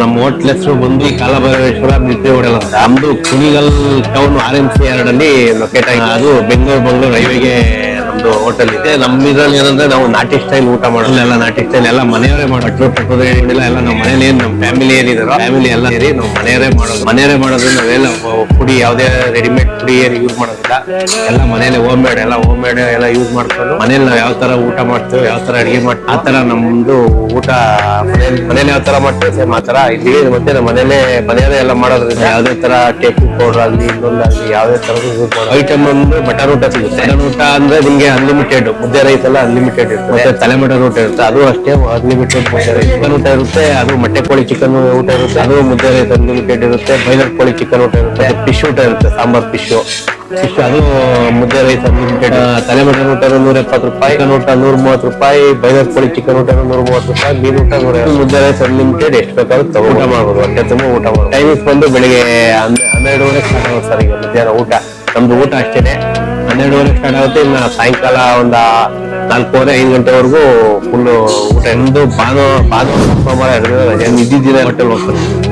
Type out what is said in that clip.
ನಮ್ಮ ಹೋಟ್ಲ್ ಹೆಸರು ಬಂದು ಕಾಲಭೈರವೇಶ್ವರ ಮಿಲ್ಟ್ರಿ ಹೋಟೆಲ್ ಅಂತ. ನಮ್ದು ಕುಣಿಗಲ್ ಟೌನ್ RMC 2 ಅಲ್ಲಿ ಲೊಕೇಟ್ ಆಗಿದೆ. ಅದು ಬೆಂಗಳೂರು ಹೈವೇಗೆ ನಮ್ದು ಹೋಟೆಲ್ ಇದೆ. ನಮ್ಮ ಇದ್ರಲ್ಲಿ ಏನಂದ್ರೆ ನಾವು ನಾಟಿ ಸ್ಟೈಲ್ ಊಟ ಮಾಡೋದು, ಎಲ್ಲ ನಾಟಿ ಸ್ಟೈಲ್ ಎಲ್ಲ ಮನೆಯವರೇ ಮಾಡೋದು. ಏನಿಲ್ಲ, ಎಲ್ಲ ನಮ್ಮ ಮನೇಲಿ ಏನ್ ನಮ್ಮ ಫ್ಯಾಮಿಲಿ ಏನಿದಾರೋ ಫ್ಯಾಮಿಲಿ ಎಲ್ಲ ಸೇರಿ ನಾವು ಮನೆಯವರೇ ಮಾಡೋದು. ನಾವೆಲ್ಲ ಪುಡಿ ಯಾವುದೇ ರೆಡಿಮೇಡ್ ಪುಡಿ ಏನು ಯೂಸ್ ಮಾಡೋದಿಲ್ಲ. ಎಲ್ಲ ಮನೇಲಿ ಹೋಮ್ ಮೇಡ್ ಎಲ್ಲ ಯೂಸ್ ಮಾಡ್ಕೊಂಡು ಮನೇಲಿ ನಾವು ಯಾವ ತರ ಊಟ ಮಾಡ್ತೇವೆ, ಯಾವ ತರ ಅಡಿಗೆ ಮಾಡ್ತೀವಿ ಆ ತರ ನಮ್ದು ಊಟ ಮನೇಲಿ ಯಾವ ತರ ಮಾಡ್ತೇವೆ ಸೇಮ್ ಆ ತರ ಇಲ್ಲಿ. ಮತ್ತೆ ನಮ್ಮ ಮನೆಯಲ್ಲೇ ಎಲ್ಲ ಮಾಡೋದ್ರಿಂದ ಯಾವ್ದೇ ತರ ಟೇಕಿಂಗ್ ಪೌಡರ್ ಆಗಲಿ ಇನ್ನೊಂದಾಗ್ಲಿ ಯಾವ್ದೇ ತರ ಯೂಸ್ ಮಾಡೋ ಐಟಮ್ ಒಂದು ಮಟನ್ ಊಟ ಸಿಗುತ್ತೆ. ಮಟನ್ ಊಟ ಅಂದ್ರೆ ನಿಮ್ಗೆ ಅನ್ಲಿಮಿಟೆಡ್ ಮುದ್ದೆ ರೈಸ್ ಎಲ್ಲ ಅನ್ಲಿಮಿಟೆಡ್ ಇರುತ್ತೆ. ಮತ್ತೆ ತಲೆ ಮಟನ್ ಊಟ ಇರುತ್ತೆ, ಅದು ಅಷ್ಟೇ ಅನ್ಲಿಮಿಟೆಡ್. ಮುದ್ದೆ ರೈಸ್ ಚಿಕನ್ ಊಟ ಇರುತ್ತೆ, ಅದು ಮೊಟ್ಟೆ ಕೋಳಿ ಚಿಕನ್ ಊಟ ಇರುತ್ತೆ, ಅದು ಮುದ್ದೆ ರೈಸ್ ಅನ್ಲಿಮಿಟೆಡ್ ಇರುತ್ತೆ. ಬಾಯ್ಲರ್ ಕೋಳಿ ಚಿಕನ್ ಊಟ ಇರುತ್ತೆ, ಫಿಶ್ ಊಟ ಇರುತ್ತೆ, ಸಾಂಬಾರ್ ಫಿಶ್ ಅದು ಮುದ್ದೆ ರೈಸ್ ಅನ್ಲಿಮಿಟೆಡ್. ತಲೆ ಮಟನ್ ಊಟ 170 ರೂಪಾಯಿ, ಚಿಕನ್ ಊಟ 130 ರೂಪಾಯಿ, ಬಾಯ್ಲರ್ ಕೋಳಿ ಚಿಕನ್ ಊಟ 130 ರೂಪಾಯಿ, ಮೀನು ಊಟ 150. ಮುದ್ದೆ ರೈಸ್ ಅನ್ಲಿಮಿಟೆಡ್ ಎಷ್ಟು ಬೇಕಾದ್ರೂ ಊಟ ಮಾಡ್ಬೋದು, ಹೊಟ್ಟೆ ತುಂಬ ಊಟ ಮಾಡ್ಬೋದು. ಟೈಮಿಂಗ್ಸ್ ಬಂದು ಬೆಳಿಗ್ಗೆ 12:30 ಸ್ಟಾರ್ಟ್ ಆಗುತ್ತೆ ಸರ್. ಈಗ ಮಧ್ಯಾಹ್ನ ಊಟ ನಮ್ದು ಊಟ ಅಷ್ಟೇನೆ 12:30 ಸ್ಟಾರ್ಟ್ ಆಗುತ್ತೆ. ಇನ್ನು ಸಾಯಂಕಾಲ ಒಂದು 4:30-5 ಗಂಟೆವರೆಗೂ ಫುಲ್ ಊಟ. ನಮ್ದು ಭಾನುವಾರ ರಜೆ ಇದ್ದಿದ್ದಿನ ಹೋಟೆಲ್ ಹೋಗ್ತಾರೆ.